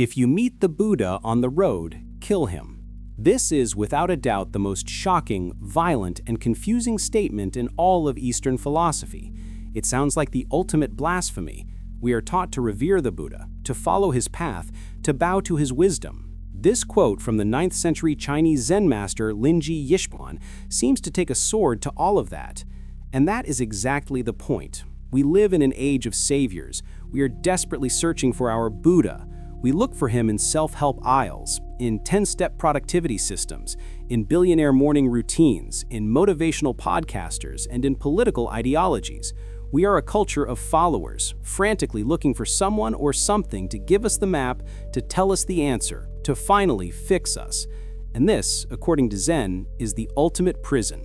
If you meet the Buddha on the road, kill him. This is without a doubt the most shocking, violent, and confusing statement in all of Eastern philosophy. It sounds like the ultimate blasphemy. We are taught to revere the Buddha, to follow his path, to bow to his wisdom. This quote from the 9th century Chinese Zen master Linji seems to take a sword to all of that. And that is exactly the point. We live in an age of saviors. We are desperately searching for our Buddha. We look for him in self-help aisles, in 10-step productivity systems, in billionaire morning routines, in motivational podcasters, and in political ideologies. We are a culture of followers, frantically looking for someone or something to give us the map, to tell us the answer, to finally fix us. And this, according to Zen, is the ultimate prison.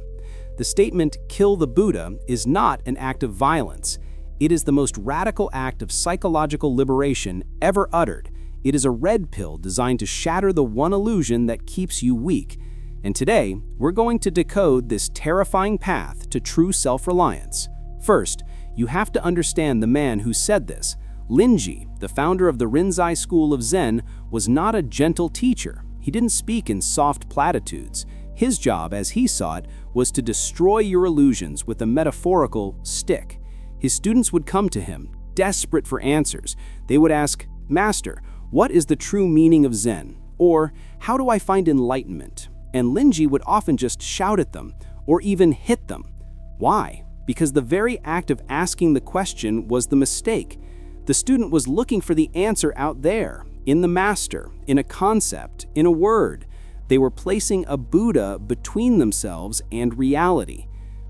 The statement, "kill the Buddha," is not an act of violence. It is the most radical act of psychological liberation ever uttered. It is a red pill designed to shatter the one illusion that keeps you weak. And today, we're going to decode this terrifying path to true self-reliance. First, you have to understand the man who said this. Linji, the founder of the Rinzai school of Zen, was not a gentle teacher. He didn't speak in soft platitudes. His job, as he saw it, was to destroy your illusions with a metaphorical stick. His students would come to him, desperate for answers. They would ask, "Master, what is the true meaning of Zen?" Or, "How do I find enlightenment?" And Linji would often just shout at them, or even hit them. Why? Because the very act of asking the question was the mistake. The student was looking for the answer out there, in the master, in a concept, in a word. They were placing a Buddha between themselves and reality.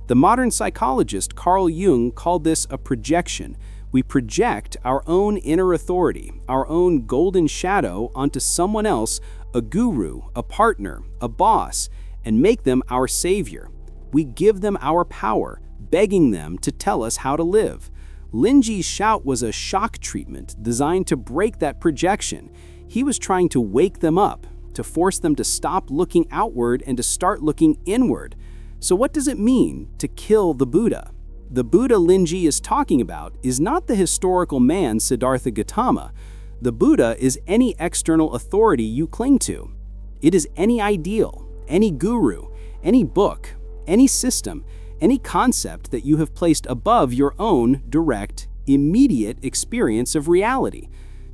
The modern psychologist Carl Jung called this a projection. We project our own inner authority, our own golden shadow onto someone else, a guru, a partner, a boss, and make them our savior. We give them our power, begging them to tell us how to live. Linji's shout was a shock treatment designed to break that projection. He was trying to wake them up, to force them to stop looking outward and to start looking inward. So what does it mean to kill the Buddha? The Buddha Linji is talking about is not the historical man Siddhartha Gautama. The Buddha is any external authority you cling to. It is any ideal, any guru, any book, any system, any concept that you have placed above your own direct, immediate experience of reality.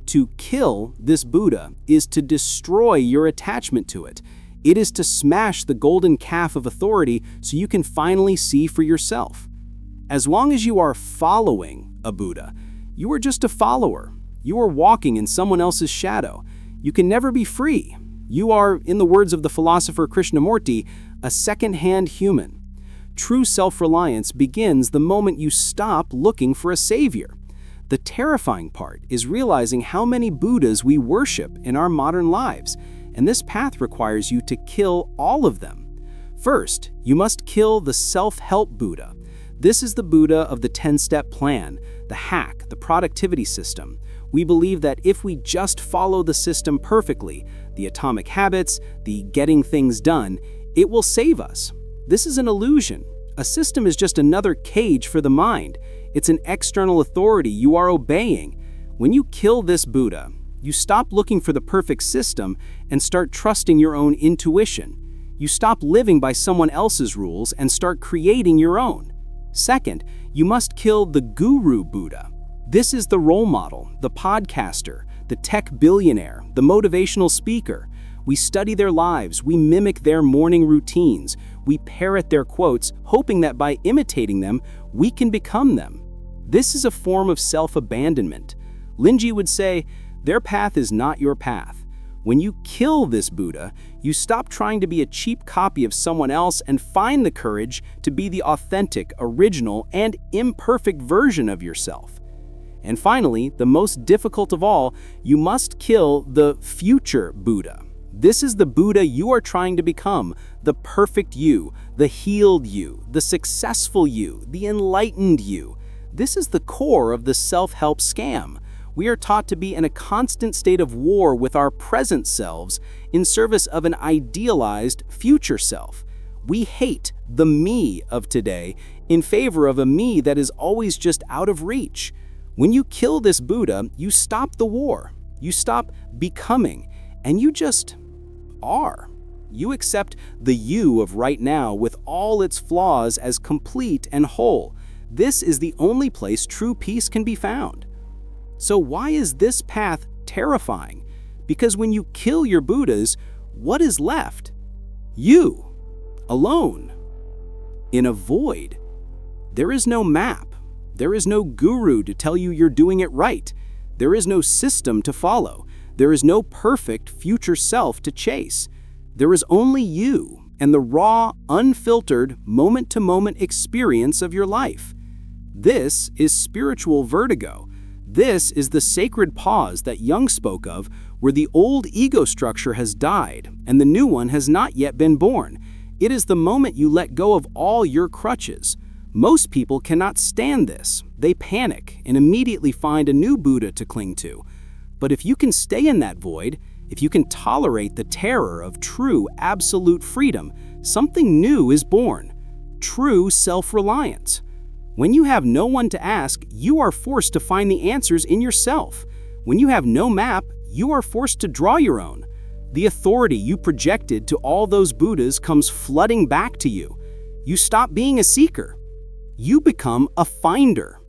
To kill this Buddha is to destroy your attachment to it. It is to smash the golden calf of authority so you can finally see for yourself. As long as you are following a Buddha, you are just a follower. You are walking in someone else's shadow. You can never be free. You are, in the words of the philosopher Krishnamurti, a second-hand human. True self-reliance begins the moment you stop looking for a savior. The terrifying part is realizing how many Buddhas we worship in our modern lives, and this path requires you to kill all of them. First, you must kill the self-help Buddha. This is the Buddha of the 10-step plan, the hack, the productivity system. We believe that if we just follow the system perfectly, the atomic habits, the getting things done, it will save us. This is an illusion. A system is just another cage for the mind. It's an external authority you are obeying. When you kill this Buddha, you stop looking for the perfect system and start trusting your own intuition. You stop living by someone else's rules and start creating your own. Second, you must kill the guru Buddha. This is the role model, the podcaster, the tech billionaire, the motivational speaker. We study their lives, we mimic their morning routines, we parrot their quotes, hoping that by imitating them, we can become them. This is a form of self-abandonment. Linji would say, their path is not your path. When you kill this Buddha, you stop trying to be a cheap copy of someone else and find the courage to be the authentic, original, and imperfect version of yourself. And finally, the most difficult of all, you must kill the future Buddha. This is the Buddha you are trying to become, the perfect you, the healed you, the successful you, the enlightened you. This is the core of the self-help scam. We are taught to be in a constant state of war with our present selves in service of an idealized future self. We hate the me of today in favor of a me that is always just out of reach. When you kill this Buddha, you stop the war. You stop becoming, and you just are. You accept the you of right now with all its flaws as complete and whole. This is the only place true peace can be found. So why is this path terrifying? Because when you kill your Buddhas, what is left? You, alone, in a void. There is no map. There is no guru to tell you you're doing it right. There is no system to follow. There is no perfect future self to chase. There is only you and the raw, unfiltered, moment-to-moment experience of your life. This is spiritual vertigo. This is the sacred pause that Jung spoke of, where the old ego structure has died and the new one has not yet been born. It is the moment you let go of all your crutches. Most people cannot stand this. They panic and immediately find a new Buddha to cling to. But if you can stay in that void, if you can tolerate the terror of true, absolute freedom, something new is born. True self-reliance. When you have no one to ask, you are forced to find the answers in yourself. When you have no map, you are forced to draw your own. The authority you projected to all those Buddhas comes flooding back to you. You stop being a seeker. You become a finder.